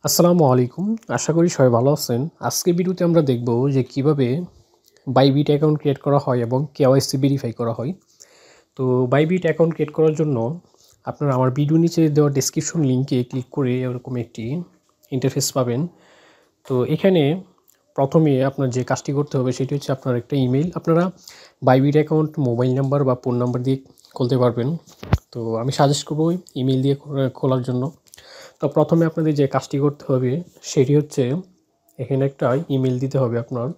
আসসালামু আলাইকুম। আশা করি সবাই ভালো আছেন। আজকের ভিডিওতে আমরা দেখব যে কিভাবে বাইবিট অ্যাকাউন্ট ক্রিয়েট করা হয় এবং কেওয়াইসি ভেরিফাই করা হয়। তো বাইবিট অ্যাকাউন্ট ক্রিয়েট করার জন্য আপনারা আমার ভিডিও নিচে দেওয়া ডেসক্রিপশন লিংকে ক্লিক করে এরকম একটি ইন্টারফেস পাবেন। তো এখানে প্রথমে আপনার যে কাজটি করতে হবে সেটি হচ্ছে আপনার একটা ইমেইল। আপনারা বাইবিট অ্যাকাউন্ট মোবাইল নাম্বার বা ফোন নাম্বার দিয়ে খুলতে পারবেন। তো আমি সাজেস্ট করব ইমেইল দিয়ে খোলার জন্য। তো প্রথমে আপনাদের যে কাজটি করতে হবে সেটি হচ্ছে এখানে একটা ইমেল দিতে হবে আপনার।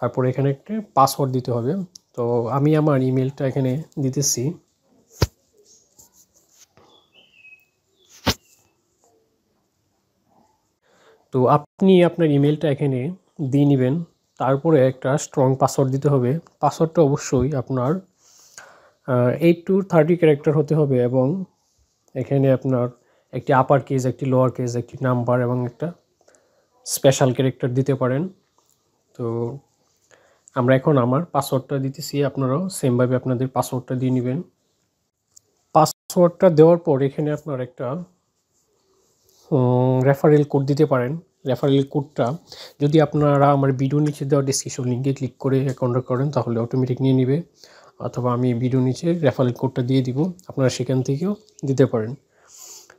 তারপরে এখানে একটা পাসওয়ার্ড দিতে হবে। তো আমি আমার ইমেলটা এখানে দিতেছি। তো আপনি আপনার ইমেলটা এখানে দিয়ে নেবেন। তারপরে একটা স্ট্রং পাসওয়ার্ড দিতে হবে। পাসওয়ার্ডটা অবশ্যই আপনার 8 to 30 ক্যারেক্টার হতে হবে এবং এখানে আপনার একটি আপার কেস, একটি লোয়ার কেস, একটি নাম্বার এবং একটা স্পেশাল ক্যারেক্টার দিতে পারেন। তো আমরা এখন আমার পাসওয়ার্ডটা দিতেছি, আপনারাও সেমভাবে আপনাদের পাসওয়ার্ডটা দিয়ে নেবেন। পাসওয়ার্ডটা দেওয়ার পর এখানে আপনার একটা রেফারেল কোড দিতে পারেন। রেফারেল কোডটা যদি আপনারা আমার ভিডিও নিচে দেওয়া ডেসক্রিপশন লিঙ্কে ক্লিক করে অ্যাকাউন্টটা করেন তাহলে অটোমেটিক নিয়ে নেবে, অথবা আমি ভিডিও নিচে রেফারেল কোডটা দিয়ে দিব, আপনারা সেখান থেকেও দিতে পারেন।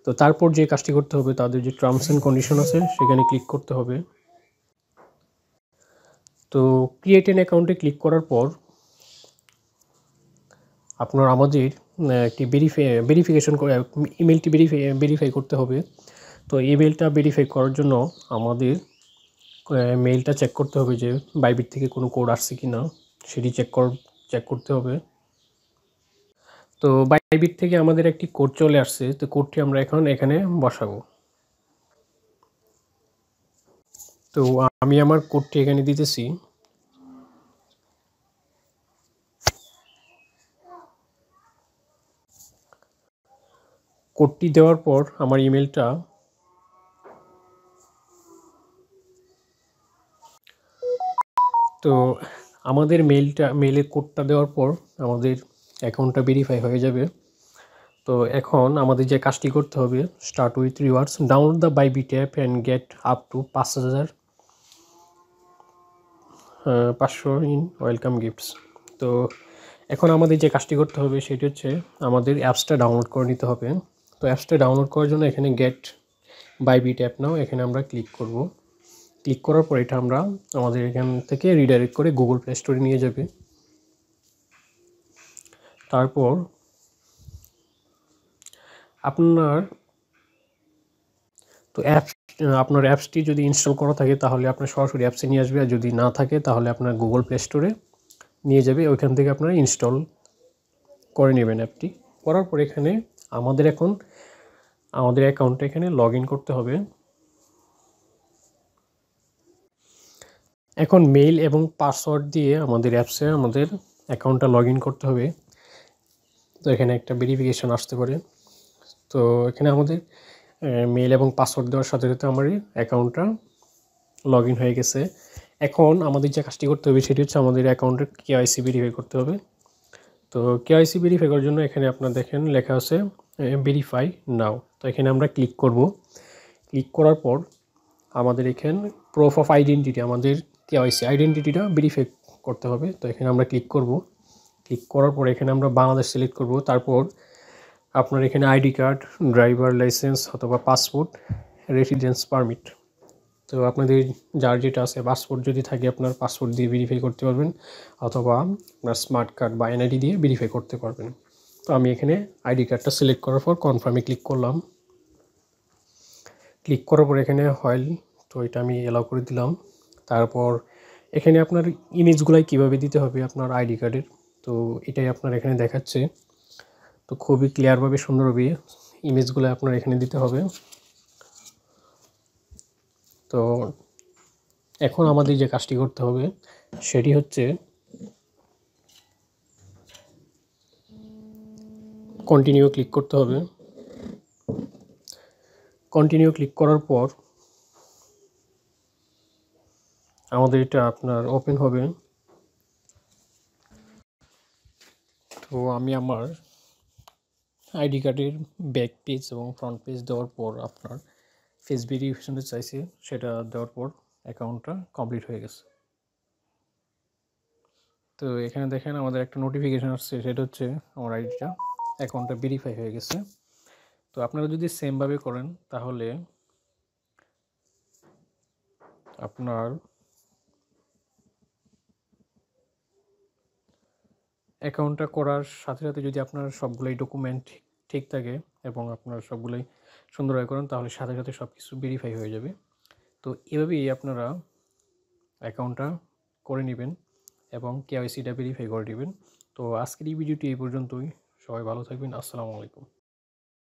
তো তারপর যে কাজটি করতে হবে তাদের যে টার্মস অ্যান্ড কন্ডিশন আছে সেখানে ক্লিক করতে হবে। তো ক্রিয়েট অ্যান অ্যাকাউন্টে ক্লিক করার পর আপনার আমাদের একটি ভেরিফিকেশন করে ইমেলটি ভেরিফাই করতে হবে। তো ইমেলটা ভেরিফাই করার জন্য আমাদের মেইলটা চেক করতে হবে যে বাইবিট থেকে কোনো কোড আসছে কি না, সেটি চেক করতে হবে। তো বাইবিট থেকে আমাদের একটি কোড চলে আসছে। তো কোডটি আমরা এখন এখানে বসাবো। তো আমি আমার কোডটি এখানে দিতেছি। কোডটি দেওয়ার পর আমার ইমেলটা তো আমাদের মেইলের কোডটা দেওয়ার পর আমাদের অ্যাকাউন্টটা ভেরিফাই হয়ে যাবে। তো এখন আমাদের যে কাজটি করতে হবে, start with rewards, download the Bybit app and get up to 5,500 in welcome gifts. তো এখন আমাদের যে কাজটি করতে হবে সেটি হচ্ছে আমাদের অ্যাপসটা ডাউনলোড করে নিতে হবে। তো অ্যাপসটা ডাউনলোড করার জন্য এখানে গেট বাইবিট অ্যাপ নাও এখানে আমরা ক্লিক করব। ক্লিক করার পর এটা আমরা আমাদের এখান থেকে রিডাইরেক্ট করে গুগল প্লে স্টোরে নিয়ে যাবে। তারপর আপনার অ্যাপসটি যদি ইনস্টল করা থাকে তাহলে আপনার সরাসরি অ্যাপসে নিয়ে আসবে, আর যদি না থাকে তাহলে আপনার গুগল প্লে স্টোরে নিয়ে যাবে। ওইখান থেকে আপনারা ইনস্টল করে নেবেন অ্যাপটি। করার পর এখানে আমাদের এখন আমাদের অ্যাকাউন্টে এখানে লগ ইন করতে হবে। এখন মেইল এবং পাসওয়ার্ড দিয়ে আমাদের অ্যাপসে আমাদের অ্যাকাউন্টটা লগ ইন করতে হবে। তো এখানে একটা ভেরিফিকেশান আসতে পারে। তো এখানে আমাদের মেইল এবং পাসওয়ার্ড দেওয়ার সাথে সাথে আমার অ্যাকাউন্টটা লগ ইন হয়ে গেছে। এখন আমাদের যে কাজটি করতে হবে সেটি হচ্ছে আমাদের অ্যাকাউন্টের কেওয়াইসি ভেরিফাই করতে হবে। তো কেওয়াইসি ভেরিফাই করার জন্য এখানে আপনার দেখেন লেখা আছে ভেরিফাই নাও। তো এখানে আমরা ক্লিক করব। ক্লিক করার পর আমাদের এখানে প্রুফ অফ আইডেন্টিটি, আমাদের কেওয়াইসি আইডেন্টিটিটা ভেরিফাই করতে হবে। তো এখানে আমরা ক্লিক করব। ক্লিক করার পর এখানে আমরা বাংলাদেশ সিলেক্ট করব। তারপর আপনার এখানে আইডি কার্ড, ড্রাইভার লাইসেন্স অথবা পাসপোর্ট, রেসিডেন্স পারমিট, তো আপনাদের যার যেটা আছে, পাসপোর্ট যদি থাকে আপনার পাসপোর্ট দিয়ে ভেরিফাই করতে পারবেন, অথবা আপনার স্মার্ট কার্ড বা এনআইডি দিয়ে ভেরিফাই করতে পারবেন। তো আমি এখানে আইডি কার্ডটা সিলেক্ট করার পর কনফার্মে ক্লিক করলাম। ক্লিক করার পর এখানে হয়, তো এটা আমি অ্যালাউ করে দিলাম। তারপর এখানে আপনার ইমেজগুলাই কীভাবে দিতে হবে আপনার আইডি কার্ডের, তো এটাই আপনার এখানে দেখাচ্ছে। তো খুবই ক্লিয়ারভাবে সুন্দরভাবে ইমেজগুলো আপনার এখানে দিতে হবে। তো এখন আমাদের যে কাজটি করতে হবে সেটি হচ্ছে কন্টিনিউ ক্লিক করতে হবে। কন্টিনিউ ক্লিক করার পর আমাদের এটা আপনার ওপেন হবে। তো আমি আমার আইডি কার্ডের ব্যাক পেজ এবং ফ্রন্ট পেজ দেওয়ার পর আপনার ফেস ভেরিফিকেশনটা চাইছে, সেটা দেওয়ার পর অ্যাকাউন্টটা কমপ্লিট হয়ে গেছে। তো এখানে দেখেন আমাদের একটা নোটিফিকেশান আসছে, সেটা হচ্ছে আমার আইডিটা অ্যাকাউন্টটা ভেরিফাই হয়ে গেছে। তো আপনারা যদি সেমভাবে করেন তাহলে আপনার অ্যাকাউন্টটা করার সাথে সাথে যদি আপনার সবগুলোই ডকুমেন্ট ঠিক থাকে এবং আপনার সবগুলোই সুন্দরভাবে করেন, তাহলে সাথে সাথে সব কিছু ভেরিফাই হয়ে যাবে। তো এভাবেই আপনারা অ্যাকাউন্টটা করে নেবেন এবং কেওয়াইসিটা ভেরিফাই করে নেবেন। তো আজকের এই ভিডিওটি এই পর্যন্তই। সবাই ভালো থাকবেন। আসসালামু আলাইকুম।